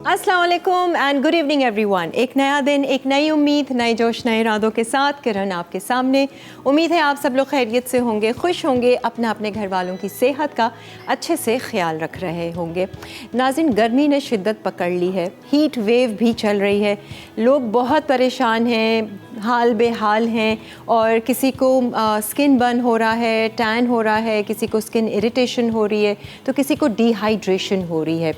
अस्सलाम वालेकुम and good evening everyone. एक नया दिन, एक नई उम्मीद, नए जोश, नए इरादों के साथ किरण आपके सामने। उम्मीद है आप सब लोग खैरियत से होंगे, खुश होंगे, अपना अपने घर वालों की सेहत का अच्छे से ख्याल रख रहे होंगे। नाज़रीन, गर्मी ने शिद्दत पकड़ ली है, हीट वेव भी चल रही है, लोग बहुत परेशान हैं, हाल बेहाल हैं और किसी को स्किन बर्न हो रहा है, टैन हो रहा है, किसी को स्किन इरिटेशन हो रही है, तो किसी को डिहाइड्रेशन हो रही है।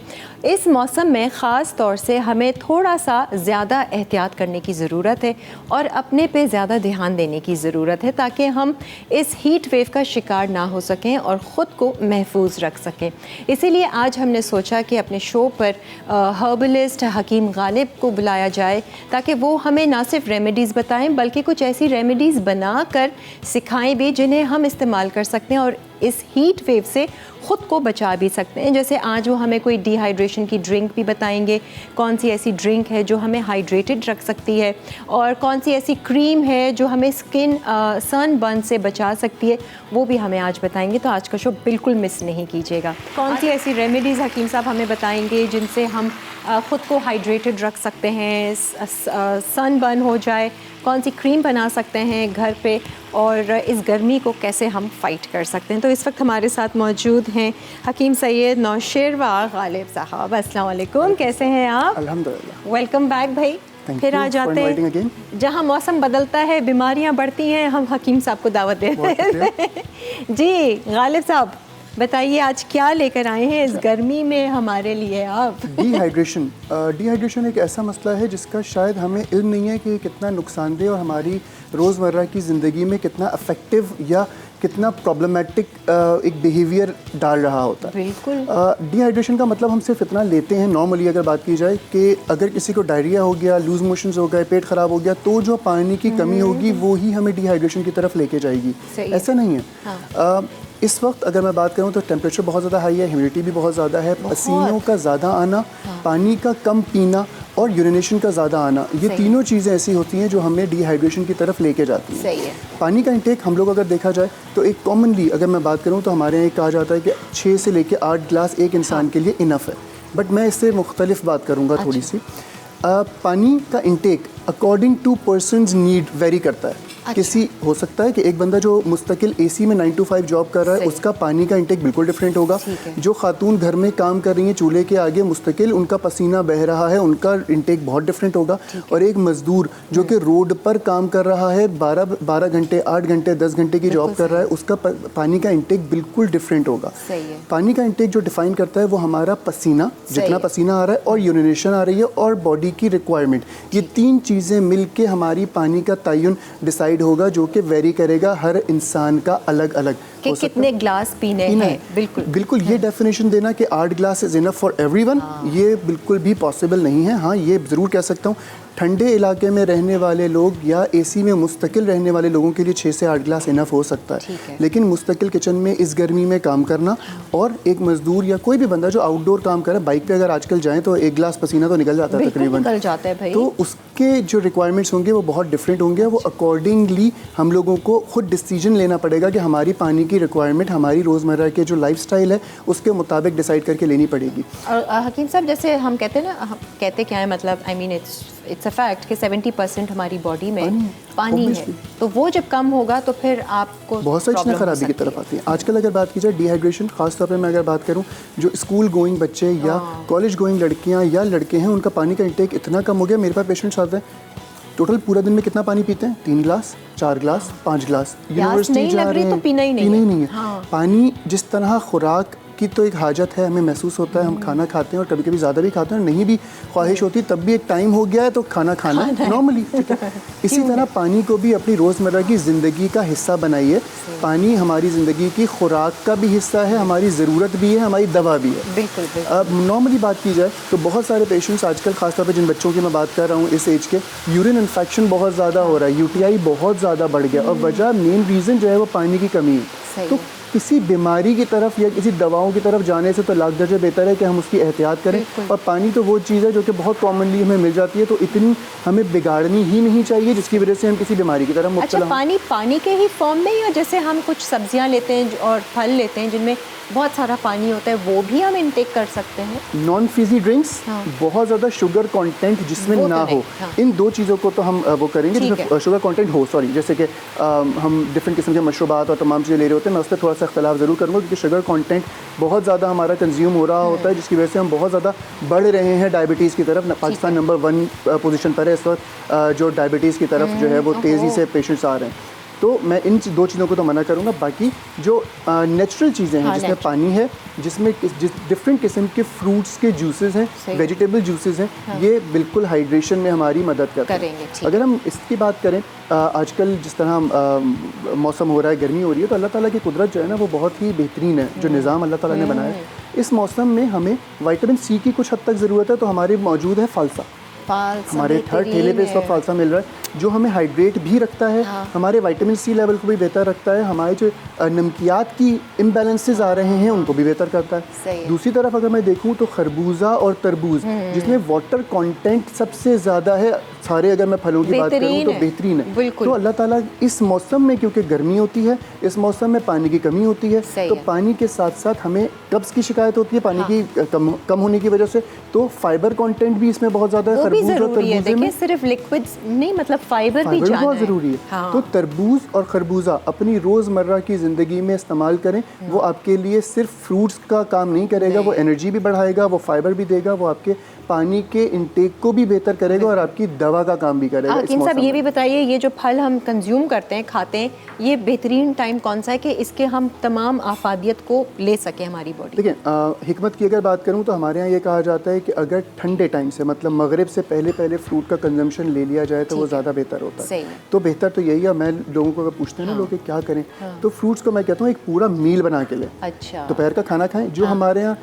इस मौसम में ख़ास तौर से हमें थोड़ा सा ज़्यादा एहतियात करने की ज़रूरत है और अपने पे ज़्यादा ध्यान देने की ज़रूरत है ताकि हम इस हीट वेव का शिकार ना हो सकें और ख़ुद को महफूज रख सकें। इसीलिए आज हमने सोचा कि अपने शो पर हर्बलिस्ट हकीम गालिब को बुलाया जाए ताकि वो हमें ना सिर्फ रेमेडीज़ बताएं बल्कि कुछ ऐसी रेमेडीज़ बना कर सिखाएँ भी जिन्हें हम इस्तेमाल कर सकते हैं और इस हीट वेव से ख़ुद को बचा भी सकते हैं। जैसे आज वो हमें कोई डिहाइड्रेशन की ड्रिंक भी बताएंगे, कौन सी ऐसी ड्रिंक है जो हमें हाइड्रेटेड रख सकती है और कौन सी ऐसी क्रीम है जो हमें स्किन सन बर्न से बचा सकती है, वो भी हमें आज बताएंगे। तो आज का शो बिल्कुल मिस नहीं कीजिएगा। कौन सी ऐसी रेमेडीज़ हकीम साहब हमें बताएंगे जिनसे हम ख़ुद को हाइड्रेटेड रख सकते हैं, सन बर्न हो जाए, कौन सी क्रीम बना सकते हैं घर पे और इस गर्मी को कैसे हम फ़ाइट कर सकते हैं। तो इस वक्त हमारे साथ मौजूद हैं हकीम सैयद नौशेरवा गालिब साहब। अस्सलाम वालेकुम, कैसे हैं आप? अल्हम्दुलिल्लाह। वेलकम बैक भाई। फिर आ जाते हैं, जहाँ मौसम बदलता है, बीमारियाँ बढ़ती हैं, हम हकीम साहब को दावत देते हैं। जी गालिब साहब, बताइए आज क्या लेकर आए हैं इस गर्मी में हमारे लिए आप? डिहाइड्रेशन एक ऐसा मसला है जिसका शायद हमें इल्म नहीं है कि कितना नुकसानदेह और हमारी रोज़मर्रा की ज़िंदगी में कितना अफेक्टिव या कितना प्रॉब्लमेटिक एक बिहेवियर डाल रहा होता है। बिल्कुल। डिहाइड्रेशन का मतलब हम सिर्फ इतना लेते हैं, नॉर्मली अगर बात की जाए कि अगर किसी को डायरिया हो गया, लूज मोशंस हो गए, पेट ख़राब हो गया, तो जो पानी की कमी होगी वो ही हमें डिहाइड्रेशन की तरफ लेके जाएगी। ऐसा नहीं है। हाँ। इस वक्त अगर मैं बात करूं तो टेम्परेचर बहुत ज़्यादा हाई है, ह्यूमिडिटी भी बहुत ज़्यादा है, पसीनों का ज़्यादा आना, हाँ। पानी का कम पीना और यूरिनेशन का ज़्यादा आना, ये तीनों चीज़ें ऐसी होती हैं जो हमें डिहाइड्रेशन की तरफ लेके जाती हैं। सही है। पानी का इंटेक हम लोग अगर देखा जाए तो एक कॉमनली अगर मैं बात करूं तो हमारे यहाँ कहा जाता है कि 6 से लेके 8 गिलास एक इंसान के लिए इनफ है, बट मैं इससे मुख्तलिफ बात करूँगा थोड़ी सी। पानी का intake according to persons need very करता है। किसी हो सकता है कि एक बंदा जो मुस्तकिल एसी में 9 to 5 जॉब कर रहा है उसका पानी का इंटेक बिल्कुल डिफरेंट होगा। जो खातून घर में काम कर रही हैं चूल्हे के आगे मुस्तकिल उनका पसीना बह रहा है, उनका इंटेक बहुत डिफरेंट होगा। और एक मजदूर जो कि रोड पर काम कर रहा है, 12 घंटे, 8 घंटे, 10 घंटे की जॉब कर रहा है, उसका पानी का इंटेक बिल्कुल डिफरेंट होगा। पानी का इंटेक जो डिफाइन करता है वो हमारा पसीना, जितना पसीना आ रहा है और यूरिनेशन आ रही है और बॉडी की रिक्वायरमेंट, ये 3 चीज़ें मिलके हमारी पानी का तयन डिसाइड होगा जो कि वेरी करेगा हर इंसान का अलग अलग कि कितने ग्लास पीने हैं। बिल्कुल ये डेफिनेशन देना कि 8 glass is enough for everyone, ये बिल्कुल भी पॉसिबल नहीं है। हाँ, ये ज़रूर कह सकता हूँ ठंडे इलाके में रहने वाले लोग या एसी में मुस्तकिल रहने वाले लोगों के लिए 6 से 8 गिलास इनफ हो सकता है, लेकिन मुस्तकिल किचन में इस गर्मी में काम करना और एक मजदूर या कोई भी बंदा जो आउटडोर काम करे, बाइक पे अगर आजकल जाएं तो 1 गिलास पसीना तो निकल जाता है तकरीबन, निकल जाता है भाई। तो उसके जो रिक्वायरमेंट्स होंगे वो बहुत डिफरेंट होंगे। वो अकॉर्डिंगली हम लोगों को खुद डिसीजन लेना पड़ेगा कि हमारी पानी की रिक्वायरमेंट हमारी रोज़मर्रा के जो लाइफस्टाइल है उसके मुताबिक डिसाइड करके लेनी पड़ेगी। और हकीम साहब, जैसे हम कहते हैं ना, हम कहते क्या है, मतलब I mean it's a fact कि 70% हमारी बॉडी में पानी है, तो वो जब कम होगा तो फिर आपको बहुत सारी चीज़ें खराबी की तरफ आती हैं। आजकल अगर बात की जाए डिहाइड्रेशन, खास तौर पे मैं अगर बात करूं जो स्कूल गोइंग बच्चे या कॉलेज गोइंग लड़कियां या लड़के हैं, उनका पानी का इंटेक इतना कम हो गया। मेरे पास पेशेंट्स आते हैं, टोटल पूरा दिन में कितना पानी पीते हैं? 3 गिलास, 4 गिलास, 5 गिलास। यूनिवर्सिटी जा रहे हैं तो पीना ही नहीं है। हाँ। पानी जिस तरह खुराक की तो एक हाजत है, हमें महसूस होता है, हम खाना खाते हैं और कभी कभी ज़्यादा भी खाते हैं, नहीं भी ख्वाहिश होती तब भी एक टाइम हो गया है तो खाना नॉर्मली, ठीक है। इसी तरह पानी को भी अपनी रोज़मर्रा की ज़िंदगी का हिस्सा बनाइए। पानी हमारी ज़िंदगी की खुराक का भी हिस्सा है, हमारी ज़रूरत भी है, हमारी दवा भी है। बिल्कुल। अब नॉर्मली बात की जाए तो बहुत सारे पेशेंट्स आजकल, खासतौर पर जिन बच्चों की मैं बात कर रहा हूँ इस एज के, यूरिन इन्फेक्शन बहुत ज़्यादा हो रहा है, UTI बहुत ज़्यादा बढ़ गया और वजह मेन रीज़न जो है वो पानी की कमी है। तो किसी बीमारी की तरफ या किसी दवाओं की तरफ जाने से तो लाख दर्जे बेहतर है कि हम उसकी एहतियात करें। और पानी तो वो चीज़ है जो कि बहुत कॉमनली हमें मिल जाती है, तो इतनी हमें बिगाड़नी ही नहीं चाहिए जिसकी वजह से हम किसी बीमारी की तरफ मुब्तला अच्छा, पानी के ही फॉर्म में, या जैसे हम कुछ सब्जियां लेते हैं और फल लेते हैं जिनमें बहुत सारा पानी होता है, वो भी हम इनटेक कर सकते हैं? नॉन फीजी ड्रिंक्स, बहुत ज़्यादा शुगर कंटेंट जिसमें ना हो, इन दो चीज़ों को तो हम वो करेंगे जिसमें शुगर कंटेंट हो। सॉरी, जैसे कि हम डिफरेंट किस्म के मशरूबात और तमाम चीज़ें ले रहे होते हैं, मैं उस पर थोड़ा सा इख्तलाफ ज़रूर करूँगा क्योंकि शुगर कंटेंट बहुत ज़्यादा हमारा कंज्यूम हो रहा होता है, जिसकी वजह से हम बहुत ज़्यादा बढ़ रहे हैं डायबिटीज़ की तरफ। पाकिस्तान नंबर 1 पोजीशन पर है इस वक्त जो डायबिटीज़ की तरफ जो है वो तेज़ी से पेशेंट्स आ रहे हैं। तो मैं इन दो चीज़ों को तो मना करूँगा। बाकी जो नेचुरल चीज़ें हैं जिसमें पानी है, जिसमें डिफरेंट किस्म के फ्रूट्स के जूसेस हैं, वेजिटेबल जूसेस हैं, ये बिल्कुल हाइड्रेशन में हमारी मदद करते हैं। अगर हम इसकी बात करें, आजकल जिस तरह मौसम हो रहा है, गर्मी हो रही है, तो अल्लाह ताला की कुदरत जो है ना वो बहुत ही बेहतरीन है। जो निज़ाम अल्लाह ताला ने बनाया है, इस मौसम में हमें विटामिन सी की कुछ हद तक ज़रूरत है, तो हमारे मौजूद है फालसा। हमारे हर ठेले पे इस वक्त फालसा मिल रहा है जो हमें हाइड्रेट भी रखता है, हमारे विटामिन सी लेवल को भी बेहतर रखता है, हमारे जो नमकियात की इम्बैलेंसेस आ रहे हैं उनको भी बेहतर करता है। दूसरी तरफ अगर मैं देखूं तो खरबूजा और तरबूज जिसमें वाटर कंटेंट सबसे ज़्यादा है, सारे अगर मैं फलों की बात करूं तो बेहतरीन है। तो अल्लाह ताला इस मौसम में, क्योंकि गर्मी होती है, इस मौसम में पानी की कमी होती है, तो पानी के साथ साथ हमें कब्ज़ की शिकायत होती है पानी की कम होने की वजह से, तो फाइबर कंटेंट भी इसमें बहुत ज़्यादा है। जरूरी है, देखिए सिर्फ लिक्विड्स नहीं, मतलब फाइबर भी बहुत ज़रूरी है। हाँ। तो तरबूज और खरबूजा अपनी रोज़मर्रा की ज़िंदगी में इस्तेमाल करें। वो आपके लिए सिर्फ फ्रूट्स का काम नहीं करेगा, वो एनर्जी भी बढ़ाएगा, वो फाइबर भी देगा, वो आपके पानी के इंटेक को भी बेहतर करेगा और आपकी दवा का काम भी करेगा। हकीम साहब, ये भी बताइए, ये जो फल हम कंज्यूम करते हैं, खाते हैं, ये बेहतरीन टाइम कौन सा है कि इसके हम तमाम आफादियत को ले सकें हमारी बॉडी? देखिए, हिकमत की अगर बात करूँ तो हमारे यहाँ ये कहा जाता है कि अगर ठंडे टाइम से, मतलब मगरिब से पहले फ्रूट का कंजम्पशन ले लिया जाए तो वो ज़्यादा बेहतर होता है। तो बेहतर तो यही है। मैं लोगों को अगर पूछते हैं ना लोग क्या करें, तो फ्रूट्स को मैं कहता हूँ एक पूरा मील बना के लें। अच्छा, दोपहर का खाना खाएं। जो हमारे यहाँ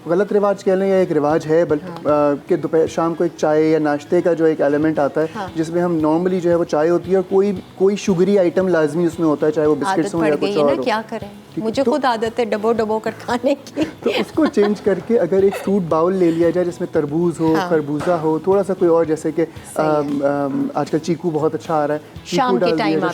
गलत रिवाज कह लें या एक रिवाज है, कि दोपहर शाम को एक चाय या नाश्ते का जो एक एलिमेंट आता है, जिसमें हम नॉर्मली जो है वो चाय होती है और कोई शुगरी आइटम लाजमी उसमें होता है, चाहे वो बिस्किट्स हो या कुछ और हो। क्या करें, मुझे खुद आदत है डबो कर खाने की। तो उसको चेंज करके अगर एक फ्रूट बाउल ले लिया जाए जिसमें तरबूज हो, खरबूजा हो, थोड़ा सा कोई और, जैसे कि आजकल चीकू बहुत अच्छा आ रहा है, शाम के टाइम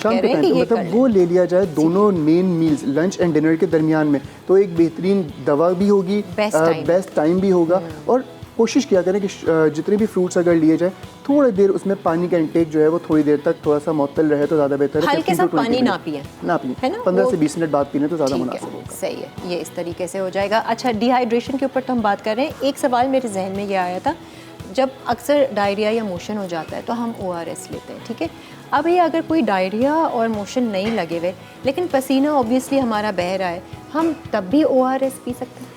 मतलब वो ले लिया जाए दोनों main meals lunch and dinner के दरमियान में, तो एक बेहतरीन दवा भी होगी, बेस्ट टाइम भी होगा। और कोशिश किया करें कि जितने भी फ्रूट्स अगर लिए जाए, थोड़ी देर उसमें पानी का इंटेक जो है वो थोड़ी देर तक थोड़ा सा मुअत्तल रहे तो ज़्यादा बेहतर है। हल्के सा पानी ना पिए, 15 से 20 मिनट बाद पीने तो ज़्यादा मुनासिब होगा। सही है, ये इस तरीके से हो जाएगा। अच्छा, डिहाइड्रेशन के ऊपर तो हम बात कर रहे हैं। एक सवाल मेरे जहन में ये आया था, जब अक्सर डायरिया या मोशन हो जाता है तो हम ORS लेते हैं, ठीक है। अब ये अगर कोई डायरिया और मोशन नहीं लगे हुए लेकिन पसीना ऑब्वियसली हमारा बह रहा है, हम तब भी ORS पी सकते हैं?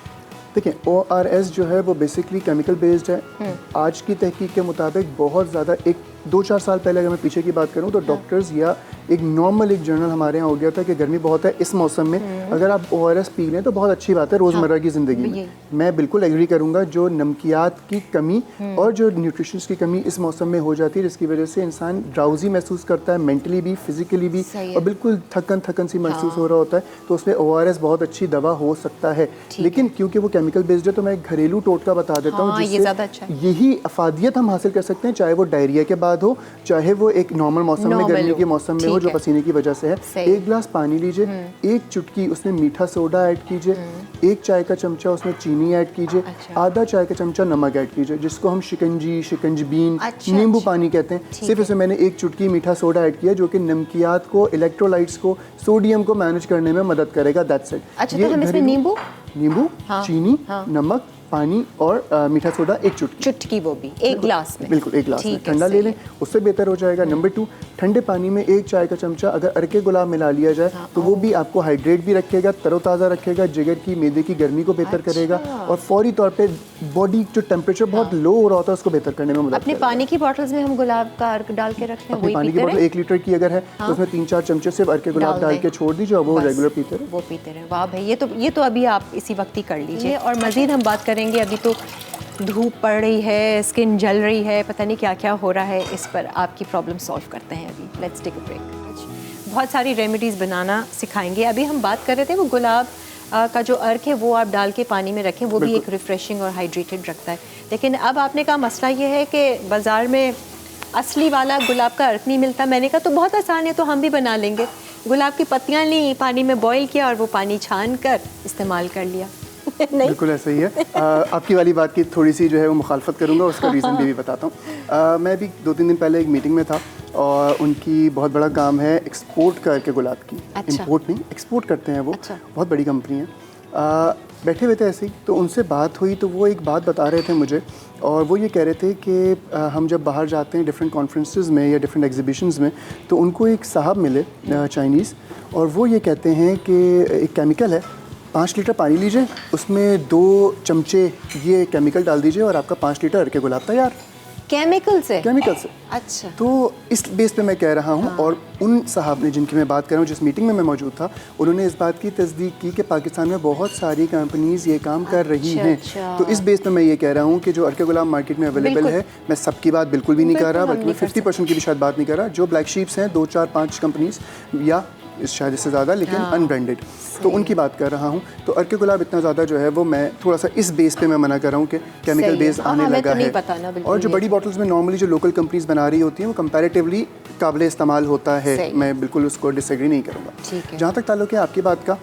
देखिए, ORS जो है वो बेसिकली केमिकल बेस्ड है। आज की तहकीक के मुताबिक बहुत ज़्यादा, एक 2-4 साल पहले अगर मैं पीछे की बात करूं तो डॉक्टर्स या एक नॉर्मल एक जर्नल हमारे यहाँ हो गया था कि गर्मी बहुत है, इस मौसम में अगर आप ORS पी लें तो बहुत अच्छी बात है रोज़मर्रा की ज़िंदगी में। मैं बिल्कुल एग्री करूँगा। जो नमकियात की कमी और जो न्यूट्रिशंस की कमी इस मौसम में हो जाती है, जिसकी वजह से इंसान ड्राउजी महसूस करता है, मेंटली भी, फिजिकली भी, और बिल्कुल थकन सी महसूस हो रहा होता है, तो उसमें ORS बहुत अच्छी दवा हो सकता है। लेकिन क्योंकि वो केमिकल बेस्ड है तो मैं एक घरेलू टोटका बता देता हूँ जिससे यही अफादियत हम हासिल कर सकते हैं, चाहे वो डायरिया के बाद हो, चाहे वो एक नॉर्मल मौसम में, गर्मी के मौसम में हो जो पसीने की वजह से है। एक गिलास पानी लीजिए, एक चुटकी उसमें मीठा सोडा ऐड कीजिए, एक चाय का चमचा उसमें चीनी ऐड कीजिए, आधा चाय का चमचा नमक ऐड कीजिए, जिसको हम शिकंजबीन, नींबू पानी कहते हैं। सिर्फ इसमें मैंने एक चुटकी मीठा सोडा ऐड किया जो कि नमकियात को, इलेक्ट्रोलाइट्स को, सोडियम को मैनेज करने में मदद करेगा। That's it. अच्छा, तो हम इसमें नींबू, चीनी, नमक, पानी और मीठा सोडा एक चुटकी, वो भी एक गिलास में, बिल्कुल एक गिलास में ठंडा ले लें, उससे बेहतर हो जाएगा। नंबर 2, ठंडे पानी में एक चाय का चमचा अगर अरके गुलाब मिला लिया जाए तो वो भी आपको हाइड्रेट भी रखेगा, तरोताज़ा रखेगा, जिगर की, मैदे की गर्मी को बेहतर करेगा और फौरी तौर पे बॉडी जो टेम्परेचर बहुत लो हो रहा होता है उसको बेहतर करने में मदद करेगा। अपने पानी की बॉटल्स में हम गुलाब का अर्क डाल के रखते हैं, पानी की बॉटल 1 लीटर की अगर है तो उसमें 3-4 चमचे से अरके गुलाब डाल के छोड़ दीजिए और वो रेगुलर पीते रहे। वाह भाई, ये तो अभी आप इसी वक्त ही कर लीजिए। और मज़ीद हम बात करेंगे, अभी तो धूप पड़ रही है, स्किन जल रही है, पता नहीं क्या क्या हो रहा है, इस पर आपकी प्रॉब्लम सॉल्व करते हैं अभी। Let's take a break. बहुत सारी रेमेडीज़ बनाना सिखाएंगे। अभी हम बात कर रहे थे वो गुलाब का जो अर्क है वो आप डाल के पानी में रखें, वो भी एक रिफ़्रेशिंग और हाइड्रेटेड रखता है। लेकिन अब आपने कहा मसला ये है कि बाज़ार में असली वाला गुलाब का अर्क नहीं मिलता। मैंने कहा तो बहुत आसान है, तो हम भी बना लेंगे। गुलाब की पत्तियाँ ली, पानी में बॉईल किया और वो पानी छान कर इस्तेमाल कर लिया। नहीं बिल्कुल ऐसा ही है। आपकी वाली बात की थोड़ी सी जो है वो मुखालफत करूँगा, उसका रीज़न भी बताता हूँ। मैं भी 2-3 दिन पहले एक मीटिंग में था और उनकी बहुत बड़ा काम है एक्सपोर्ट करके गुलाब की। अच्छा। इंपोर्ट नहीं, एक्सपोर्ट करते हैं वो। अच्छा। बहुत बड़ी कंपनी है। बैठे हुए थे ऐसे ही, तो उनसे बात हुई तो वो एक बात बता रहे थे मुझे, और वो ये कह रहे थे कि हम जब बाहर जाते हैं डिफरेंट कॉन्फ्रेंसेस में या डिफरेंट एग्जीबिशंस में, तो उनको एक साहब मिले चाइनीज़, और वो ये कहते हैं कि एक केमिकल है, 5 लीटर पानी लीजिए, उसमें 2 चमचे ये केमिकल डाल दीजिए और आपका 5 लीटर अर्के गुलाब तैयार। केमिकल से? केमिकल से। अच्छा। तो इस बेस पे मैं कह रहा हूँ। और उन साहब ने जिनकी मैं बात कर रहा हूँ, जिस मीटिंग में मैं मौजूद था, उन्होंने इस बात की तस्दीक की कि पाकिस्तान में बहुत सारी कंपनीज ये काम कर रही हैं। तो इस बेस पे मैं ये कह रहा हूँ कि जो अर्के गुलाब मार्केट में अवेलेबल है, मैं सबकी बात बिल्कुल भी नहीं कर रहा, बल्कि मैं 50% की भी शायद बात नहीं कर रहा। जो ब्लैक शीप्स हैं 2, 4, 5 कंपनीज या शायद इससे ज़्यादा, लेकिन अनब्रांडेड, तो उनकी बात कर रहा हूँ। तो अर्के गुलाब इतना ज़्यादा जो है वो मैं थोड़ा सा इस बेस पे मैं मना कर रहा हूँ कि केमिकल बेस आने लगा है। और जो बड़ी बॉटल्स में नॉर्मली जो लोकल कंपनीज बना रही होती हैं वो कंपैरेटिवली काबिल इस्तेमाल होता है, मैं बिल्कुल उसको डिसएग्री नहीं करूँगा। जहाँ तक ताल्लुक है आपकी बात का,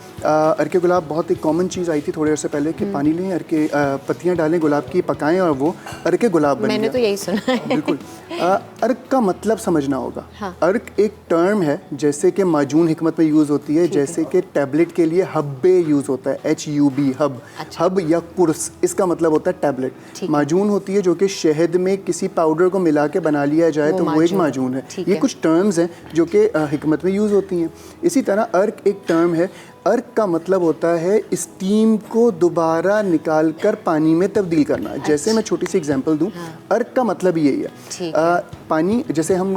अर्के गुलाब बहुत एक कॉमन चीज़ आई थी थोड़े अर्से पहले कि पानी लें, अर्के पत्तियाँ डालें गुलाब की, पकाएं और वो अर्के गुलाब बन मैंने तो यही सुना है। बिल्कुल। अर्क का मतलब समझना होगा। अर्क एक टर्म है, जैसे कि माजून हिकमत में यूज़ होती है, जैसे कि टैबलेट के लिए हब्बे यूज़ होता है, HUB हब। हब या कुर्स, इसका मतलब होता है टैबलेट। माजून होती है जो कि शहद में किसी पाउडर को मिला के बना लिया जाए तो वो एक माजून है। ये कुछ टर्म्स हैं जो कि हिकमत में यूज़ होती हैं। इसी तरह अर्क एक टर्म है। अर्क का मतलब होता है स्टीम को दोबारा निकाल कर पानी में तब्दील करना। जैसे मैं छोटी सी एग्जांपल दूं, अर्क का मतलब यही है। पानी, जैसे हम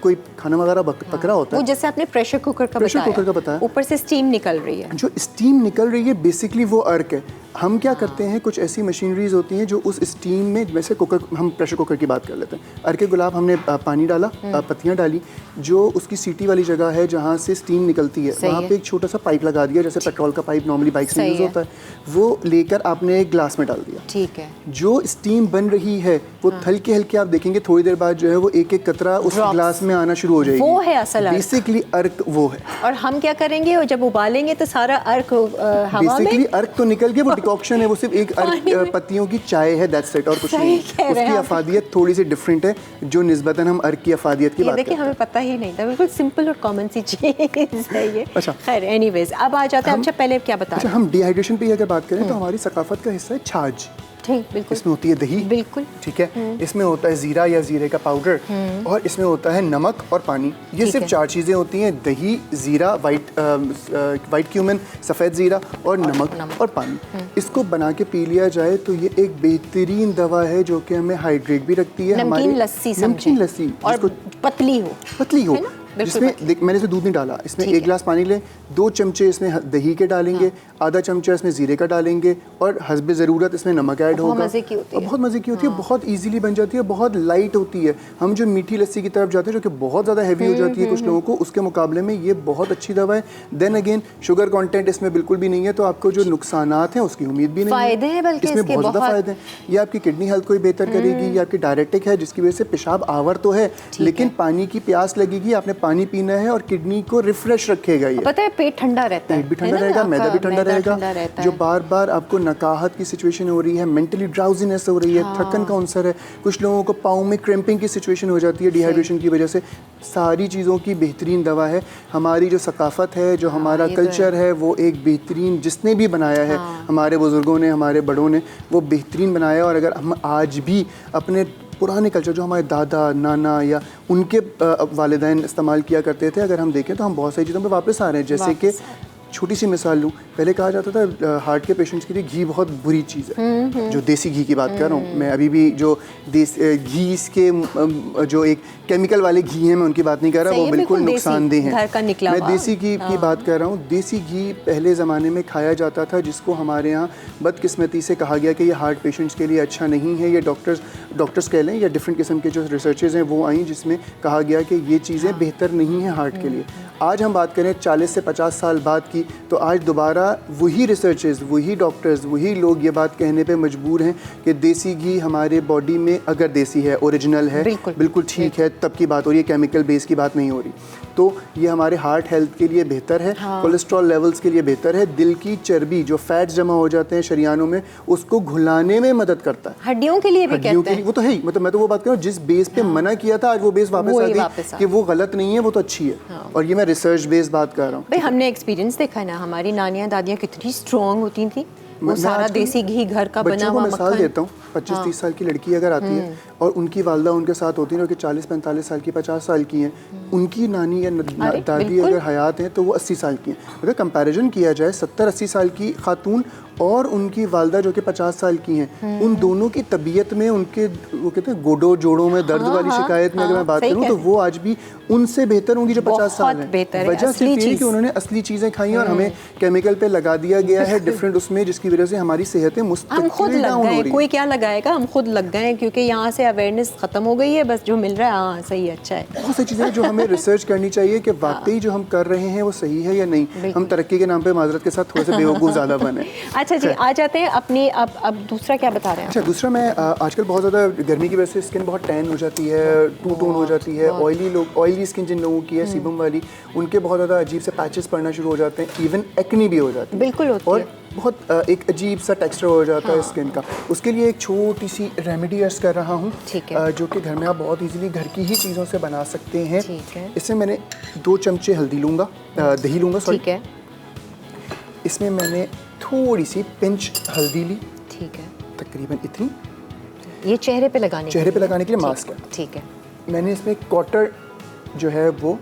कोई खाना वगैरह पक रहा होता है, वो जैसे आपने प्रेशर कुकर का बताया, ऊपर से स्टीम निकल रही है। जो स्टीम निकल रही है बेसिकली वो अर्क है। हम क्या करते हैं, कुछ ऐसी मशीनरीज होती हैं जो उस स्टीम में, वैसे कुकर, हम प्रेशर कुकर की बात कर लेते हैं। अर्के गुलाब हमने पानी डाला, पत्तियां डाली, जो उसकी सीटी वाली जगह है जहाँ से स्टीम निकलती है, वहाँ पे एक छोटा सा पाइप लगा दिया, जैसे पेट्रोल का पाइप नॉर्मली बाइक्स में यूज़ होता है, वो लेकर आपने एक ग्लास में डाल दिया। ठीक है। जो स्टीम बन रही है वो हल्के हल्के आप देखेंगे थोड़ी देर बाद जो है वो एक एक कतरा उस ग्लास में आना शुरू हो जाएगी। वो है असल अर्क। बेसिकली अर्क वो है। और हम क्या करेंगे, और जब उबालेंगे तो सारा अर्क हवा में, बेसिकली अर्क तो निकल गया, वो डिकॉक्शन है, वो सिर्फ एक अर्क पत्तियों की चाय है, दैट्स इट, और कुछ नहीं। उसकी अफादियत थोड़ी सी डिफरेंट है, जो निस्बतन हम अर्क की अफादियत की बात करते हैं। हमें पता ही नहीं था, बिल्कुल सिंपल और कॉमन सी चीज़ है ये। अच्छा, खैर एनीवेज, अब आ जाते हैं। अच्छा, पहले क्या बता रहे हैं? हम डिहाइड्रेशन पे अगर बात करें तो हमारी सकाफत का हिस्सा है छाछ। ठीक, बिल्कुल। इसमें होती है दही, बिल्कुल, ठीक है। इसमें होता है जीरा या जीरे का पाउडर, और इसमें होता है नमक और पानी। ये सिर्फ 4 चीज़ें होती हैं, दही, जीरा, वाइट क्यूमिन, सफ़ेद जीरा, और नमक और पानी। इसको बना के पी लिया जाए तो ये एक बेहतरीन दवा है जो कि हमें हाइड्रेट भी रखती है। नमकीन लस्सी, नमकीन लस्सी, और पतली हो, जिसमें मैंने इसमें दूध नहीं डाला, इसमें 1 गिलास पानी लें, 2 चमचे इसमें दही के डालेंगे, आधा चमचा इसमें जीरे का डालेंगे, और हस्बे ज़रूरत इसमें नमक ऐड होगा। बहुत मज़े की होती है, बहुत इजीली बन जाती है, बहुत लाइट होती है। हम जो मीठी लस्सी की तरफ जाते हैं जो कि बहुत ज़्यादा हैवी हो जाती है कुछ लोगों को, उसके मुकाबले में ये बहुत अच्छी दवा है। देन अगेन शुगर कंटेंट इसमें बिल्कुल भी नहीं है, तो आपको जो नुकसानात हैं उसकी उम्मीद भी नहीं है। इसमें बहुत ज़्यादा फ़ायदे हैं। ये आपकी किडनी हेल्थ को बेहतर करेगी, ये आपकी डायरेटिक है जिसकी वजह से पेशाब आवर तो है, लेकिन पानी की प्यास लगेगी, आपने पानी पीना है, और किडनी को रिफ्रेश रखेगा। ये पता है, पेट ठंडा रहता है, पेट भी ठंडा रहेगा, मैदा भी ठंडा रहेगा। जो बार बार आपको नकाहत की सिचुएशन हो रही है, मेंटली ड्राउजीनेस हो रही है, थकन का अवसर है, कुछ लोगों को पाँव में क्रैम्पिंग की सिचुएशन हो जाती है डिहाइड्रेशन की वजह से, सारी चीज़ों की बेहतरीन दवा है। हमारी जो सकाफत है, जो हमारा कल्चर है, वो एक बेहतरीन, जिसने भी बनाया है, हमारे बुजुर्गों ने, हमारे बड़ों ने, वो बेहतरीन बनाया। और अगर हम आज भी अपने पुराने कल्चर जो हमारे दादा नाना या उनके वालिदैन इस्तेमाल किया करते थे, अगर हम देखें तो हम बहुत सारी चीज़ों पे वापस आ रहे हैं। जैसे कि छोटी सी मिसाल लूँ, पहले कहा जाता था हार्ट के पेशेंट्स के लिए घी बहुत बुरी चीज़ है, जो देसी घी की बात कर रहा हूँ मैं, अभी भी जो घी के जो एक केमिकल वाले घी हैं मैं उनकी बात नहीं कर रहा, वो बिल्कुल नुकसानदेह हैं। मैं देसी घी की बात कर रहा हूँ। देसी घी पहले ज़माने में खाया जाता था, जिसको हमारे यहाँ बदकिस्मती से कहा गया कि ये हार्ट पेशेंट्स के लिए अच्छा नहीं है। ये डॉक्टर्स कह लें या डिफरेंट किस्म के जो रिसर्चेज हैं वो आई, जिसमें कहा गया कि ये चीज़ें बेहतर नहीं हैं हार्ट के लिए। आज हम बात करें 40 से 50 साल बाद की, तो आज दोबारा वही रिसर्चेज, वही डॉक्टर्स, वही लोग ये बात कहने पे मजबूर हैं कि देसी घी हमारे बॉडी में, अगर देसी है, ओरिजिनल है, बिल्कुल ठीक है, तब की बात हो रही है, केमिकल बेस की बात नहीं हो रही। तो ये हमारे हार्ट हेल्थ के लिए बेहतर है, कोलेस्ट्रॉल लेवल्स के लिए बेहतर है, दिल की चर्बी जो फैट्स जमा हो जाते हैं शरीयानों में उसको घुलाने में मदद करता है, हड्डियों के लिए भी कहते हैं। वो तो है ही, मतलब मैं तो वो बात कर रहा हूँ जिस बेस पे मना किया था आज वो बेस वापस आ गई कि वो गलत नहीं है, वो तो अच्छी है। और ये मैं रिसर्च बेस बात कर रहा हूँ। भाई हमने एक्सपीरियंस देखा है ना, हमारी नानियाँ दादियाँ कितनी स्ट्रॉन्ग होती थी, वो सारा देसी घी घर का बना हुआ मक्खन। मिसाल देता हूँ, 25-30 साल की लड़की अगर आती है और उनकी वालदा उनके साथ होती है, 40-45 साल की, 50 साल की हैं, उनकी नानी या दादी अगर हयात हैं तो वो 80 साल की हैं। अगर कंपैरिजन किया जाए 70-80 साल की खातून और उनकी वालदा जो कि 50 साल की हैं, उन दोनों की तबीयत में, उनके वो कहते हैं गोडों जोड़ों में दर्द वाली शिकायत में अगर मैं बात करूँ तो वो आज भी उनसे बेहतर होंगी जो 50 साल हैं। वजह सिर्फ ये कि उन्होंने असली चीज़ें खाई और हमें केमिकल पे लगा दिया गया है डिफरेंट उसमें, जिसकी वजह से हमारी सेहतें मुस्तकिल डाउन हो रही है। कोई क्या लगाएगा, हम खुद लग गए क्योंकि यहाँ से अवेयरनेस खत्म हो गई है, बस जो मिल रहा है हाँ सही अच्छा है। बहुत सी चीज़ें जो हमें रिसर्च करनी चाहिए कि वाकई जो हम कर रहे हैं वो सही है या नहीं। हम तरक्की के नाम पे माजरत के साथ थोड़े से बेवकूफ़ ज़्यादा बने। अच्छा जी, आ जाते हैं अपनी अब दूसरा क्या बता रहे हैं? अच्छा, दूसरा मैं आजकल बहुत ज़्यादा गर्मी की वजह से स्किन बहुत टैन हो जाती है, टू टोन हो जाती है, ऑयली स्किन जिन लोगों की है, सीबम वाली, उनके बहुत ज़्यादा अजीब से पैचेस पड़ना शुरू हो जाते हैं, इवन एक्ने भी हो जाती है। बिल्कुल होती है। और बहुत एक अजीब सा टेक्सचर हो जाता है स्किन का। उसके लिए एक छोटी सी रेमेडी अर्ज कर रहा हूँ, जो कि घर में आप बहुत इजीली घर की ही चीज़ों से बना सकते हैं। इसमें मैंने 2 चमचे हल्दी लूँगा, दही लूँगा, सॉरी। इसमें मैंने थोड़ी सी पिंच हल्दी ली, ठीक है, तकरीबन इतनी। ये चेहरे पे लगाने के लिए मास्क है, ठीक है। मैंने इसमें क्वार्टर जो है वो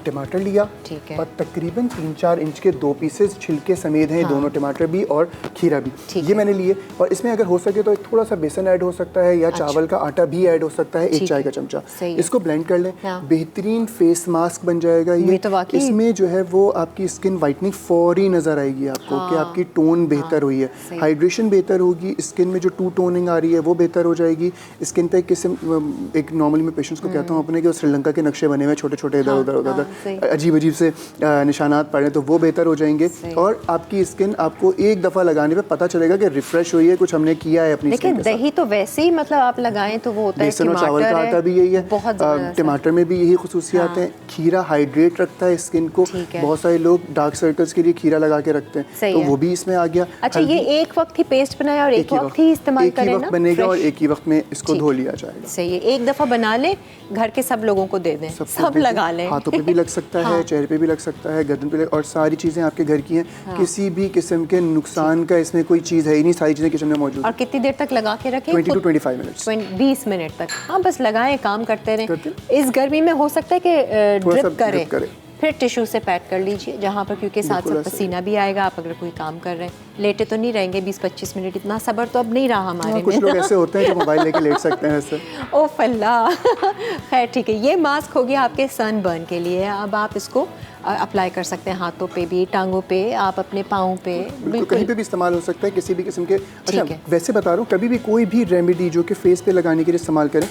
टमाटर लिया, ठीक है, और तकरीबन 3-4 इंच के 2 पीसेस छिलके समेत हैं, दोनों टमाटर भी और खीरा भी, ये मैंने लिए। और इसमें अगर हो सके तो थोड़ा सा बेसन ऐड हो सकता है या चावल का आटा भी ऐड हो सकता है, 1 चाय का चमचा। इसको ब्लेंड कर लें, बेहतरीन फेस मास्क बन जाएगा ये। इसमें जो है वो आपकी स्किन वाइटनिंग फौरी नजर आएगी आपको कि आपकी टोन बेहतर हुई है, हाइड्रेशन बेहतर होगी, स्किन में जो टू टोनिंग आ रही है वो बेहतर हो जाएगी। स्किन पे एक नॉर्मली मैं पेशेंट्स को कहता हूँ अपने कि श्रीलंका के नक्शे बने हुए छोटे छोटे इधर उधर अजीब अजीब से निशानात पड़े, तो वो बेहतर हो जाएंगे। और आपकी स्किन आपको एक दफ़ा लगाने पे पता चलेगा कि रिफ्रेश हुई है, कुछ हमने किया है अपनी स्किन के साथ। दही तो वैसे ही मतलब आप लगाएं तो वो होता है, बेसन और चावल का आटा भी यही है, टमाटर में भी यही खुसूसियात हैं। खीरा हाइड्रेट रखता है स्किन को, बहुत सारे लोग डार्क सर्कल्स के लिए खीरा लगा के रखते हैं, तो वो भी इसमें आ गया। अच्छा, ये एक वक्त ही पेस्ट बनाया और एक वक्त ही इस्तेमाल करें ना? एक ही वक्त बनेगा और एक ही वक्त में इसको धो लिया जाएगा। सही है, एक दफ़ा बना ले, घर के सब लोगों को दे दें, सब लगा लें। हाथों पे भी लग सकता है, चेहरे पे भी लग सकता है, गर्दन पे लग, और सारी चीज़ें आपके घर की हैं, किसी भी किस्म के नुकसान का इसमें कोई चीज़ है ही नहीं, सारी चीज़ें किचन में मौजूद। और कितनी देर तक लगा के रखें? 20 to 25 मिनट्स, 20 मिनट तक। हाँ, बस लगाएं, काम करते रहें। इस गर्मी में हो सकता है कि ड्रिप करें, फिर टिश्यू से पैक कर लीजिए जहाँ पर, क्योंकि साथ साथ पसीना भी आएगा। आप अगर कोई काम कर रहे हैं, लेटे तो नहीं रहेंगे 20-25 मिनट, इतना सब्र तो अब नहीं रहा हमारे में। कुछ लोग ऐसे होते हैं जो मोबाइल लेके लेट सकते हैं ऐसे। ओ फल्ला। खैर ठीक है, ये मास्क हो गया आपके सनबर्न के लिए। अब आप इसको अप्लाई कर सकते हैं हाथों पे भी, टांगों पे, आप अपने पाँव पे, बिल्कुल कहीं पे भी इस्तेमाल हो सकता है, किसी भी किस्म के। अच्छा, वैसे बता रहा हूँ, कभी भी कोई भी रेमेडी जो कि फेस पे लगाने के लिए इस्तेमाल करें,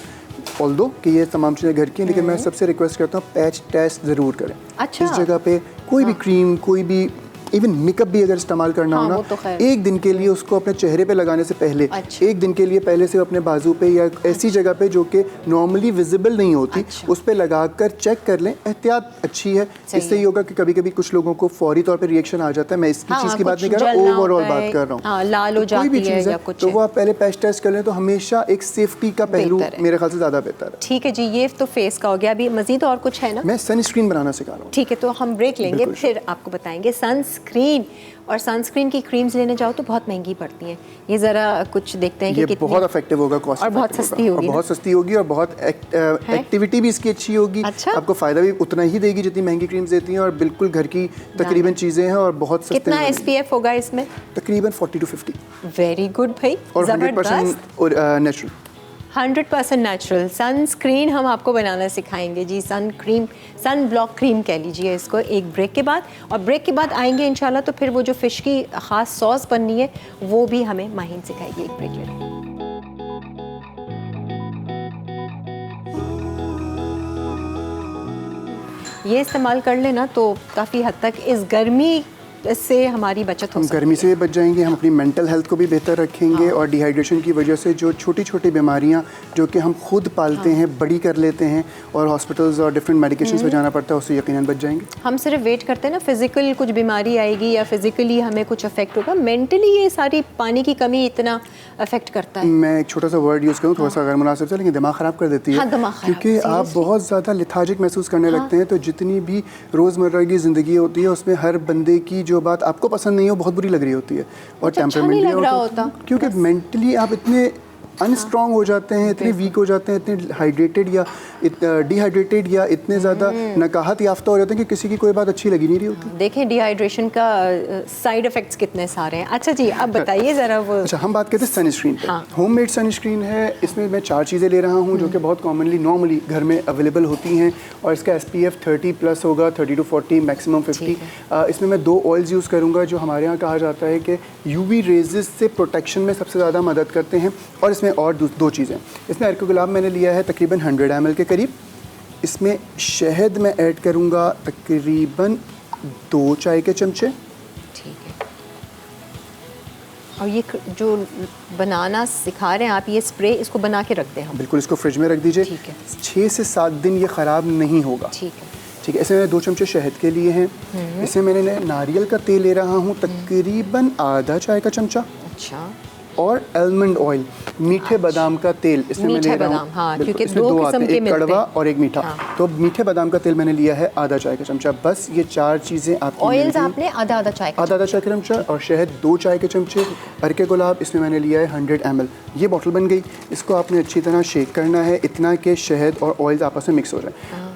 ऑल्दो कि ये तमाम चीज़ें घर की हैं, लेकिन मैं सबसे रिक्वेस्ट करता हूँ पैच टेस्ट ज़रूर करें। अच्छा। इस जगह पे कोई भी क्रीम, कोई भी इवन मेकअप भी अगर इस्तेमाल करना हो ना, तो एक दिन के लिए उसको अपने चेहरे पे लगाने से पहले, एक दिन के लिए पहले से अपने बाजू पे या ऐसी जगह पे जो कि नॉर्मली विजिबल नहीं होती, उस पे लगाकर चेक कर लें। एहतियात अच्छी है, इससे ये होगा कि कभी कभी कुछ लोगों को फौरी तौर पे रिएक्शन आ जाता है। मैं इसकी चीज़ की बात नहीं कर रहा, ओवरऑल बात कर रहा हूँ। लाल हो जाती है, कोई भी चीज़ है तो वो आप पहले पैच टेस्ट कर लें, तो हमेशा एक सेफ्टी का पहलू मेरे ख्याल से ज़्यादा बेहतर है। ठीक है जी, ये तो फेस का हो गया। अभी मजीद और कुछ है ना? मैं सनस्क्रीन बनाना सिखा रहा हूँ। ठीक है, तो हम ब्रेक लेंगे, फिर आपको बताएंगे सन सनस्क्रीन, और सनस्क्रीन की क्रीम्स लेने जाओ तो बहुत महंगी पड़ती हैं। ये ज़रा कुछ देखते हैं कि ये कितनी बहुत इफेक्टिव होगा, कॉस्ट और बहुत सस्ती होगी ना? बहुत सस्ती होगी और बहुत एक्टिविटी भी इसकी अच्छी होगी। अच्छा? आपको फ़ायदा भी उतना ही देगी जितनी महंगी क्रीम्स देती हैं, और बिल्कुल घर की तकरीबन चीज़ें हैं और बहुत सस्ते कितना में SPF होगा इसमें? तकरीबन 40 to 50 वेरी गुड भाई, और ज़बरदस्त। 100% नेचुरल। 100% नेचुरल सनस्क्रीन हम आपको बनाना सिखाएंगे जी। Sun cream, sun block cream कह लीजिए इसको, एक ब्रेक के बाद। और ब्रेक के बाद आएंगे इंशाल्लाह तो फिर वो जो फ़िश की ख़ास सॉस बननी है वो भी हमें माहिन सिखाएगी। एक ब्रेक ले लें। ये इस्तेमाल कर लेना तो काफ़ी हद तक इस गर्मी से हमारी बचत हो हम सकती है। गर्मी से भी बच जाएंगे, हम अपनी मेंटल हेल्थ को भी बेहतर रखेंगे और डिहाइड्रेशन की वजह से जो छोटी छोटी बीमारियां जो कि हम खुद पालते हैं, बड़ी कर लेते हैं और हॉस्पिटल्स और डिफरेंट मेडिकेशंस पे जाना पड़ता है, उससे यकीनन बच जाएंगे। हम सिर्फ वेट करते हैं ना फिजिकल कुछ बीमारी आएगी या फिजिकली हमें कुछ अफेक्ट होगा, मेंटली ये सारी पानी की कमी इतना अफेक्ट करता है। मैं एक छोटा सा वर्ड यूज़ करूँ, थोड़ा सा गैर मुनासिब से, लेकिन दिमाग ख़राब कर देती है। हाँ, दिमाग ख़राब, क्योंकि आप seriously। बहुत ज़्यादा लिथार्जिक महसूस करने लगते हैं, तो जितनी भी रोज़मर्रा की ज़िंदगी होती है उसमें हर बंदे की जो बात आपको पसंद नहीं है वो बहुत बुरी लग रही होती है, और अच्छा नहीं लग रहा होता, क्योंकि मेंटली आप इतने अनस्ट्रॉन्ग हो जाते हैं, इतने वीक हो जाते हैं, इतने हाइड्रेटेड या डिहाइड्रेटेड या इतने ज़्यादा नकाहत याफ्ता हो जाते हैं कि किसी की कोई बात अच्छी लगी नहीं रही होती। देखें डिहाइड्रेशन का साइड इफ़ेक्ट्स कितने सारे हैं। अच्छा जी, अब बताइए ज़रा वो। अच्छा, हम बात करते हैं सनस्क्रीन पे। हाँ। होममेड सनस्क्रीन है, इसमें मैं 4 चीज़ें ले रहा हूँ जो कि बहुत कॉमनली नॉर्मली घर में अवेलेबल होती हैं, और इसका SPF 30+ होगा, 30 to 40, मैक्सिमम 50। इसमें मैं 2 ऑयल्स यूज़ करूँगा जो हमारे यहाँ कहा जाता है कि UV रेजेस से प्रोटेक्शन में सबसे ज़्यादा मदद करते हैं। और इसमें और 2 चीज़ें, इसमें अर्क गुलाब मैंने लिया है तकरीबन 100 ml के करीब। इसमें शहद मैं ऐड करूँगा तकरीबन 2 चाय के चमचे। ठीक है। और ये जो बनाना सिखा रहे हैं आप, ये स्प्रे इसको बना के रखते हैं हम? बिल्कुल, इसको फ्रिज में रख दीजिए। ठीक है। 6 से 7 दिन ये ख़राब नहीं होगा। ठीक है। ठीक है। इसमें मैंने 2 चमचे शहद के लिए हैं। इसमें मैंने नारियल का तेल ले रहा हूँ तकरीबन आधा चाय का चमचा, अच्छा। और आलमंड ऑयल, मीठे बादाम का तेल इसमें मैं ले रहा बादाम, हूँ। हाँ, बिल्कुल, क्योंकि इसमें 2 दो आते किस्म हैं, के एक मिलते कड़वा हैं। और एक मीठा। हाँ। तो मीठे बादाम का तेल मैंने लिया है आधा चाय का चमचा। बस ये 4 चीज़ें आपकी ऑयल्स आपने आधा चाय का आधा चाय का चमचा, और शहद 2 चाय के चमचे। अर्के गुलाब इसमें मैंने लिया है 100 ml। ये बॉटल बन गई। इसको आपने अच्छी तरह शेक करना है, इतना कि शहद और ऑयल्स आपस में मिक्स हो जाए।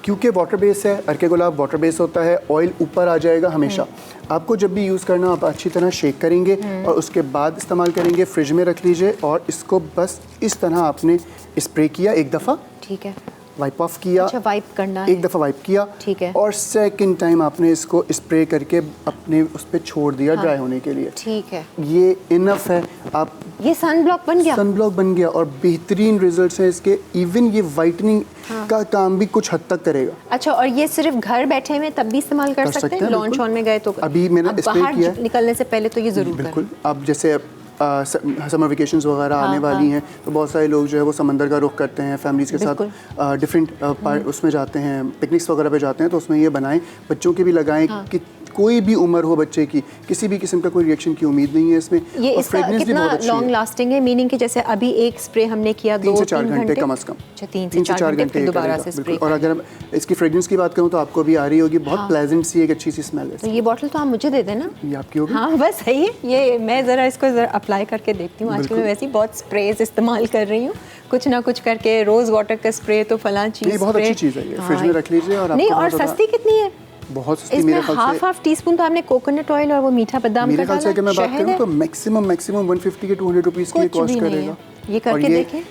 क्योंकि वाटर बेस है, अर्के गुलाब वाटर बेस होता है, ऑयल ऊपर आ जाएगा हमेशा। आपको जब भी यूज़ करना आप अच्छी तरह शेक करेंगे और उसके बाद इस्तेमाल करेंगे। फ्रिज में रख लीजिए और इसको बस इस तरह आपने स्प्रे किया एक दफ़ा, ठीक है, वाइप ऑफ किया। अच्छा, वाइप करना है। एक दफ़ा वाइप किया, ठीक है। और सेकंड टाइम आपने इसको स्प्रे करके अपने उस पर छोड़ दिया ड्राई होने के लिए। ठीक है। ये इनफ है। आप ये सन ब्लॉक बन गया? सन ब्लॉक बन गया, और बेहतरीन रिजल्ट्स हैं इसके। इवन ये वाइटनिंग का काम भी कुछ हद तक करेगा। अच्छा, और ये सिर्फ घर बैठे में तब भी इस्तेमाल कर सकते हैं? लॉन्च ऑन में गए तो? अभी मैंने अब स्प्रे बाहर किया है। निकलने से पहले तो ये ज़रूर बिल्कुल। अब जैसे समर वेकेशंस वगैरह आने वाली हैं, तो बहुत सारे लोग जो है वो समंदर का रुख करते हैं, फैमिलीज़ के साथ डिफरेंट उसमें जाते हैं, पिकनिक्स वगैरह पे जाते हैं, तो उसमें ये बनाएं, बच्चों के भी लगाएं। कि कोई भी उम्र हो बच्चे की, किसी भी किस्म का कोई रिएक्शन की उम्मीद नहीं है इसमें। ये और इसका फ्रेगनेंस भी कितना बहुत अच्छी लॉन्ग है। लास्टिंग है? मीनिंग कि जैसे अभी एक स्प्रे हमने किया 3 से 4 घंटे कम से कम। अच्छा, 3 से 4 घंटे फिर दोबारा से स्प्रे। और अगर इसकी फ्रेगनेंस की बात करूँ तो आपको भी आ रही होगी, बहुत प्लेजेंट सी एक अच्छी सी स्मेल है। तो ये बॉटल तो आप मुझे दे देना। ये आपकी होगी? हाँ, बस सही है। ये मैं ज़रा इसको ज़रा अप्लाई करके देखती हूँ। आजकल मैं वैसे ही बहुत स्प्रेज इस्तेमाल कर रही हूँ, कुछ ना कुछ करके। रोज़ वाटर का स्प्रे तो फलां चीज़। ये बहुत अच्छी चीज़ है, ये फ्रिज में रख लीजिए। और नहीं, और सस्ती कितनी है? बहुत सस्ती। इसमें मेरे ख्याल से हाफ टीस्पून तो आपने कोकोनट ऑयल और वो मीठा बादाम का मेरे ख्याल से अगर मैं बात शहद करूँ है। तो मैक्सिमम 150 के 200 रुपीज़ की कुछ कॉस्ट भी नहीं करेगा। है। ये करके देखें।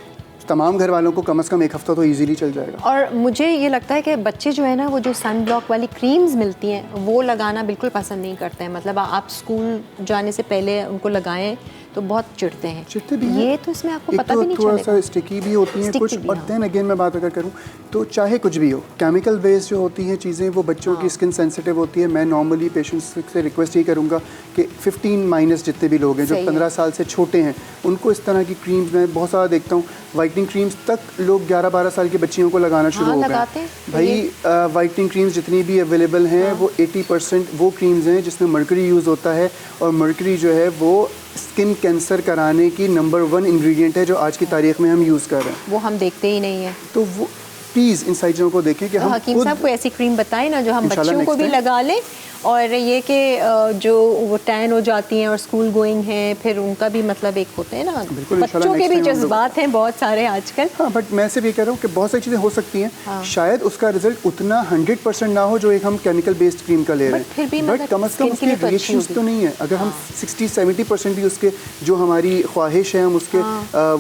तमाम घर वालों को कम से कम 1 हफ्ता तो इजीली चल जाएगा। और मुझे ये लगता है कि बच्चे जो है ना, वो जो सन ब्लॉक वाली क्रीम्स मिलती हैं वो लगाना बिल्कुल पसंद नहीं करते हैं। मतलब आप स्कूल जाने से पहले उनको लगाएं तो बहुत चिढ़ते हैं। चिढ़ते भी ये हैं। तो इसमें आपको एक पता तो भी नहीं थोड़ा चलेगा। सा स्टिकी भी होती हैं कुछ, और देन अगेन मैं बात अगर करूँ तो चाहे कुछ भी हो, केमिकल बेस्ड जो होती हैं चीज़ें, वो बच्चों की स्किन सेंसिटिव होती है। मैं नॉर्मली पेशेंट्स से रिक्वेस्ट ही करूँगा कि 15 माइनस जितने भी लोग हैं जो 15 साल से छोटे हैं, उनको इस तरह की क्रीम्स मैं बहुत सारा देखता हूँ। वाइटनिंग क्रीम्स तक लोग 11-12 साल की बच्चियों को लगाना शुरू हो गए। भाई वाइटनिंग क्रीम्स जितनी भी अवेलेबल हैं वो 80% वो क्रीम्स हैं जिसमें मर्करी यूज़ होता है, और मर्करी जो है वो स्किन कैंसर कराने की नंबर 1 इंग्रेडिएंट है जो आज की तारीख में हम यूज़ कर रहे हैं। वो हम देखते ही नहीं है। तो वो प्लीज़ इन सारी चीज़ों को देखें कि हम हकीम साहब को ऐसी क्रीम बताएं ना जो हम इंशाल्लाह बच्चों को next भी time। लगा लें, और ये कि जो वो टैन हो जाती हैं और स्कूल गोइंग हैं, फिर उनका भी मतलब एक होते हैं ना, बिल्कुल, बच्चों इंशाल्लाह के next भी time हम लोग- जज्बात हैं बहुत सारे आजकल। हाँ, बट मैं सिर्फ ये कह रहा हूँ कि बहुत सारी चीज़ें हो सकती हैं, हाँ। शायद उसका रिजल्ट उतना 100% ना हो जो एक हम केमिकल बेस्ड क्रीम का ले रहे फिर भी हैं, मतलब बट कम अज़ कम skin के लिए उसके तो अच्छी रिएक्शंस होगी। तो नहीं है। अगर हम 60-70% भी उसके जो हमारी ख्वाहिश है हम उसके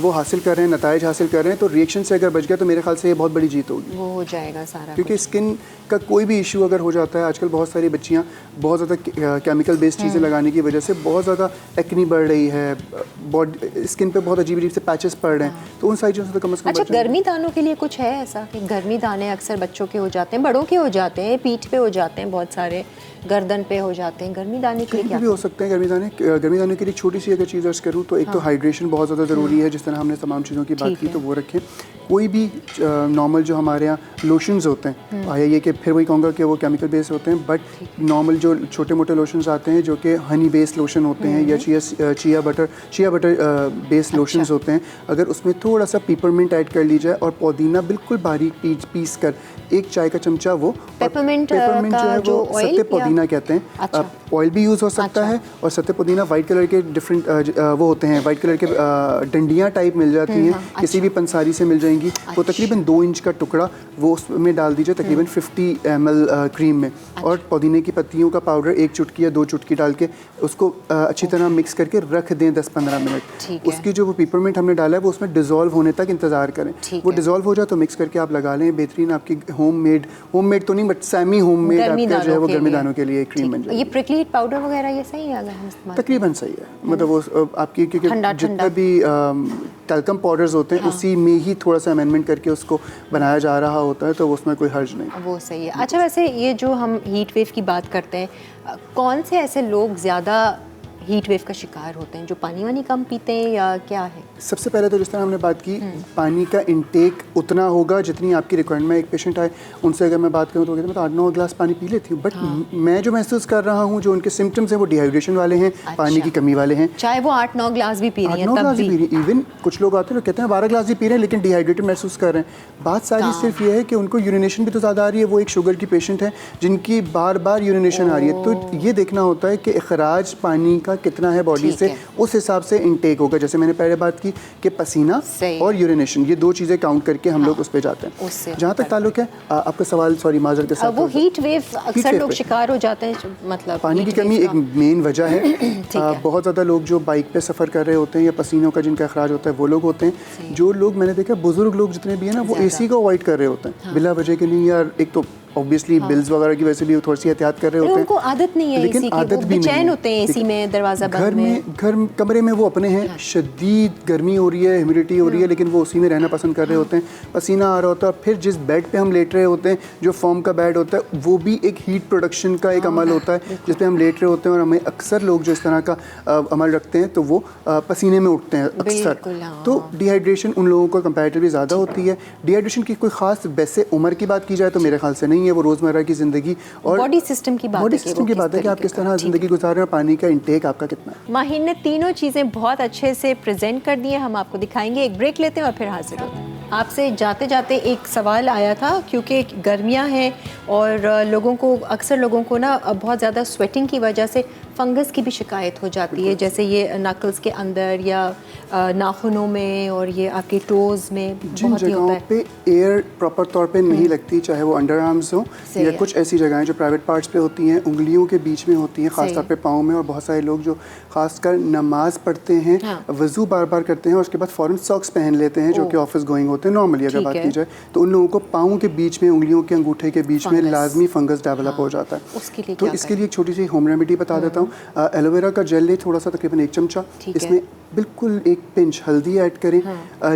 वो हासिल कर रहे हैं, नताइज हासिल कर रहे हैं, तो रिएक्शन से अगर बच गया तो मेरे ख्याल से ये बहुत बड़ी जीत होगी। वो हो जाएगा सारा क्योंकि कुछ। स्किन का कोई भी इशू अगर हो जाता है, आजकल बहुत सारी बच्चियां बहुत ज़्यादा केमिकल बेस्ड चीज़ें लगाने की वजह से बहुत ज़्यादा एक्नी बढ़ रही है, बॉडी स्किन पे बहुत अजीब अजीब से पैचेस पड़ रहे हैं, तो उन सारी चीज़ों से तो कम से कम अच्छा, बचना है। गर्मी दानों के लिए कुछ है ऐसा कि गर्मी दाने अक्सर बच्चों के हो जाते हैं, बड़ों के हो जाते हैं, पीठ पे हो जाते हैं, बहुत सारे गर्दन पे हो जाते हैं, गर्मी दाने के लिए कहीं क्या? पे भी हो सकते हैं गर्मी दाने के लिए छोटी सी अगर चीज़ अर्ज करूँ तो एक तो हाइड्रेशन बहुत ज़्यादा ज़रूरी है, जिस तरह हमने तमाम चीज़ों की बात ठीक की है। तो वो रखें। कोई भी नॉर्मल जो हमारे यहाँ लोशंस होते हैं, आया ये कि फिर वही कहूँगा कि वो केमिकल बेस्ड होते हैं, बट नॉर्मल जो छोटे मोटे लोशंस आते हैं जो कि हनी बेस्ड लोशन होते हैं या चिया बटर बेस्ड लोशंस होते हैं, अगर उसमें थोड़ा सा पेपरमिंट ऐड कर ली जाए और पुदीना बिल्कुल बारीक पीस कर एक चाय का चमचा वो, पेपरमिंट जो का है जो वो oil सत्ते या- पुदीना कहते हैं। अच्छा। ऑयल भी यूज़ हो सकता अच्छा। है, और सत्ते पुदीना वाइट कलर के डिफरेंट वो होते हैं, वाइट कलर के डंडियाँ टाइप मिल जाती हैं, किसी भी पंसारी से मिल जाएंगी। वो तकरीबन 2 इंच का टुकड़ा वो उसमें डाल दीजिए तकरीबन 50 ml क्रीम में, और पुदीने की पत्तियों का पाउडर 1 चुटकी या 2 चुटकी डाल के उसको अच्छी तरह मिक्स करके रख दें 10-15 मिनट। ठीक है। उसकी जो वो पेपरमिंट हमने डाला है वो उसमें डिज़ोल्व होने तक इंतज़ार करें। ठीक वो है। डिज़ोल्व हो जाए तो मिक्स करके आप लगा लें, बेहतरीन आपकी होममेड तो नहीं बट सेमी होममेड गर्मी आपका जो है वो दानों के गर्मी लिए। दानों के लिए क्रीम बन ठीक। जाएगी। ये प्रिकली हीट पाउडर वगैरह ये सही है अगर हम इस्तेमाल तकरीबन सही है, मतलब वो आपकी क्योंकि ठंडा- जितना ठंडा। भी टैल्कम पाउडर्स होते हैं उसी में ही थोड़ा सा अमेंडमेंट करके उसको बनाया जा रहा होता है, तो उसमें कोई हर्ज नहीं। वो सही है। अच्छा, वैसे ये जो हम हीट वेव की बात करते हैं, कौन से ऐसे लोग ज़्यादा हीट वेव का शिकार होते हैं, जो पानी वानी कम पीते हैं या क्या है? सबसे पहले तो जिस तरह हमने बात की, पानी का इंटेक उतना होगा जितनी आपकी रिक्वायरमेंट। एक पेशेंट आए, उनसे अगर मैं बात करूँ तो कहते हैं मैं तो 8-9 गिलास पानी पी लेती हूँ, बट मैं जो महसूस कर रहा हूँ, जो उनके सिम्टम्स हैं वो डिहाइड्रेशन वाले हैं, पानी की कमी वाले हैं। चाहे वो 8-9 गिलास भी पी रही हैं 8-9 तब गिलास ही भी। पी रही हैं। इवन कुछ लोग आते हैं जो कहते हैं 12 गिलास ही पी रहे हैं लेकिन डिहाइड्रेटेड महसूस कर रहे हैं। बात सारी सिर्फ ये है कि उनको यूरिनेशन भी तो ज़्यादा आ रही है। वो एक शुगर की पेशेंट है जिनकी बार बार यूरिनेशन आ रही है, तो ये देखना होता है कि अखराज पानी का कितना है बॉडी ठीक से, है। उस हिसाब से इनटेक होगा। जैसे मैंने पहले बात की कि पसीना सही। और यूरिनेशन, ये 2 चीज़ें काउंट करके हम लोग उस पर जाते हैं। उससे जहाँ तक ताल्लुक है आपका सवाल, सॉरी माजर के साथ, वो हीट वेव अक्सर wave लोग पे। शिकार हो जाते हैं, मतलब पानी की heat कमी wave एक का। मेन वजह है। है। बहुत ज़्यादा लोग जो बाइक पे सफ़र कर रहे होते हैं या पसीनों का जिनका अखराज होता है वो लोग होते हैं। जो लोग मैंने देखा बुजुर्ग लोग जितने भी हैं ना, वो एसी को अवॉइड कर रहे होते हैं बिला वजह के नहीं, यार एक तो ऑब्वियसली बिल्स वगैरह की वजह से भी थोड़ी सी एहतियात कर रहे होते हैं। उनको आदत नहीं है लेकिन एसी की, आदत वो भी नहीं बेचैन है। होते हैं एसी में, दरवाज़ा बंद में। घर कमरे में वो अपने हैं, शदीद गर्मी हो रही है, ह्यूमिडिटी हो रही है, लेकिन वो उसी में रहना पसंद कर रहे होते हैं। पसीना आ रहा होता है, फिर जिस बेड पे हम लेट रहे होते हैं, जो फॉर्म का बेड होता है, वो भी एक हीट प्रोडक्शन का एक अमल होता है जिस पे हम लेट रहे होते हैं। और हमें अक्सर लोग जो इस तरह का अमल रखते हैं तो वो पसीने में उठते हैं अक्सर। बिल्कुल, हाँ। तो डिहाइड्रेशन उन लोगों को कंपैरेटिवली ज़्यादा होती है। डिहाइड्रेशन की कोई ख़ास वैसे उम्र की बात की जाए तो मेरे ख्याल से नहीं है, वो रोज़मर्रा की ज़िंदगी और बॉडी सिस्टम की बात है बॉडी कि सिस्टम वो की किस बात है कि आप तरीके किस का। तरह ठीक ज़िंदगी गुजार रहे हैं और पानी का इंटेक आपका कितना है। माहिर ने तीनों चीज़ें बहुत अच्छे से प्रेजेंट कर दी हैं, हम आपको दिखाएंगे। एक ब्रेक लेते हैं और फिर हाजिर होते हैं। आपसे जाते जाते एक सवाल आया था, क्योंकि गर्मियां हैं और अक्सर लोगों को ना बहुत ज़्यादा स्वेटिंग की वजह से फंगस की भी शिकायत हो जाती है, जैसे ये नकल्स के अंदर या नाखूनों में और ये आपके टोज़ में जिन बहुत ही होता जगहों है। पे एयर प्रॉपर तौर पे नहीं लगती, चाहे वो अंडर आर्म्स हो सही या है। कुछ ऐसी जगहें जो प्राइवेट पार्ट्स पे होती हैं, उंगलियों के बीच में होती हैं, सही खासतौर पे पाँव में। और बहुत सारे लोग जो खासकर नमाज पढ़ते हैं, हाँ। वज़ू बार बार करते हैं और उसके बाद फ़ौरन सॉक्स पहन लेते हैं जो कि ऑफिस गोइंग होते हैं नॉर्मली अगर ठीक बात है। की जाए, तो उन लोगों को पाँव के बीच में, उंगलियों के अंगूठे के बीच में फंगस। लाजमी फंगस डेवलप हो जाता है। उसके लिए तो क्या इसके लिए एक छोटी सी होम रेमेडी बता देता हूँ। एलोवेरा का जेल लें थोड़ा सा, तकरीबन 1 चमचा, ठीक है। इसमें बिल्कुल 1 पिंच हल्दी ऐड करें।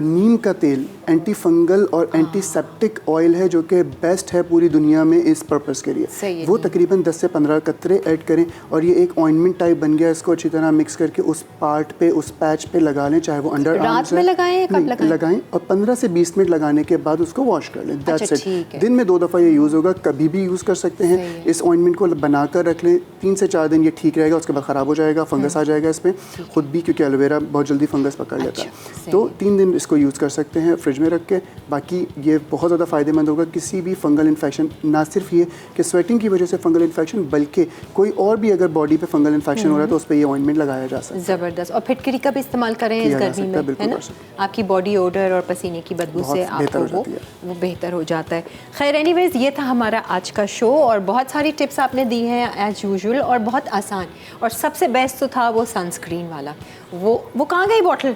नीम का तेल एंटी फंगल और एंटीसेप्टिक ऑयल है जो कि बेस्ट है पूरी दुनिया में इस पर्पस के सही लिए। है। वो तकरीबन 10 से 15 कतरे ऐड करें और ये एक ऑइंटमेंट टाइप बन गया। इसको अच्छी तरह मिक्स करके उस पार्ट पे, उस पैच पे लगा लें, चाहे वो अंडर रात में लगाएं या कब लगाएं? लगाएं और 15 से 20 मिनट लगाने के बाद उसको वॉश कर लें। दैट्स अच्छा, ठीक इट। है। दिन में 2 दफ़ा ये यूज़ होगा, कभी भी यूज़ कर सकते सही हैं। है। इस ऑइंटमेंट को बनाकर रख लें, 3 से 4 दिन ये ठीक रहेगा, उसके बाद ख़राब हो जाएगा, फंगस आ जाएगा इस पर खुद भी, क्योंकि एलोवेरा बहुत जल्दी फंगस पकड़ लेता अच्छा, है। सही तो है। 3 दिन इसको यूज़ कर सकते हैं फ्रिज में रख के। बाकी ये बहुत ज़्यादा फ़ायदेमंद होगा किसी भी फंगल इन्फेक्शन, ना सिर्फ ये कि स्वेटिंग की वजह से फंगल इन्फेक्शन, बल्कि कोई और भी अगर बॉडी पे फंगल इन्फेक्शन हो रहा है तो उस पर ये ऑइंटमेंट लगाया जा सकता है। ज़बरदस्त। और फिटकरी का भी इस्तेमाल करें इस किया जा गर्मी सकता है, में, बिल्कुल है ना? कर सकते आपकी बॉडी ओडर और पसीने की बदबू बहुत से बेहतर आपको हो जाती है। वो बेहतर हो जाता है। खैर एनीवेज़, ये था हमारा आज का शो और बहुत सारी टिप्स आपने दी हैं एज यूजुअल और बहुत आसान। और सबसे बेस्ट तो था वो सनस्क्रीन वाला। वो कहाँ गई बॉटल?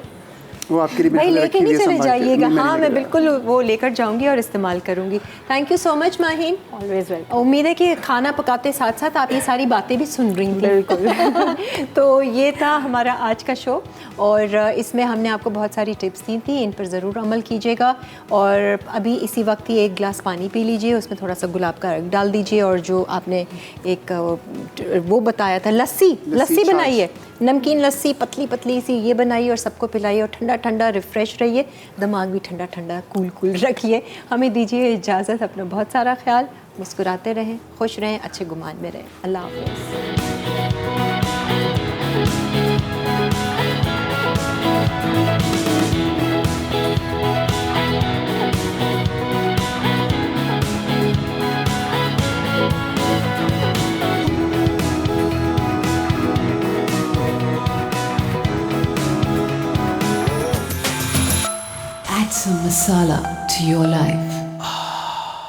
वो आपके लिए भाई बिल्कुल लेके रखी हुई नहीं है चले संभाल के। जाइएगा। नहीं, हाँ, नहीं मैं लेके बिल्कुल वो लेकर जाऊंगी और इस्तेमाल करूंगी। Thank you so much Maheen. Always welcome. उम्मीद है कि खाना पकाते साथ साथ आप ये सारी बातें भी सुन रही थी। बिल्कुल। तो ये था हमारा आज का शो और इसमें हमने आपको बहुत सारी टिप्स दी थी, इन पर ज़रूर अमल कीजिएगा। और अभी इसी वक्त ही 1 गिलास पानी पी लीजिए, उसमें थोड़ा सा गुलाब का रंग डाल दीजिए और जो आपने एक वो बताया था लस्सी बनाई है, नमकीन लस्सी पतली पतली सी, ये बनाइए और सबको पिलाइए और ठंडा ठंडा रिफ़्रेश रहिए, दिमाग भी ठंडा ठंडा कूल रखिए। हमें दीजिए इजाज़त, अपना बहुत सारा ख्याल, मुस्कुराते रहें, खुश रहें, अच्छे गुमान में रहें। अल्लाह हाफ़िज़। Add some masala to your life.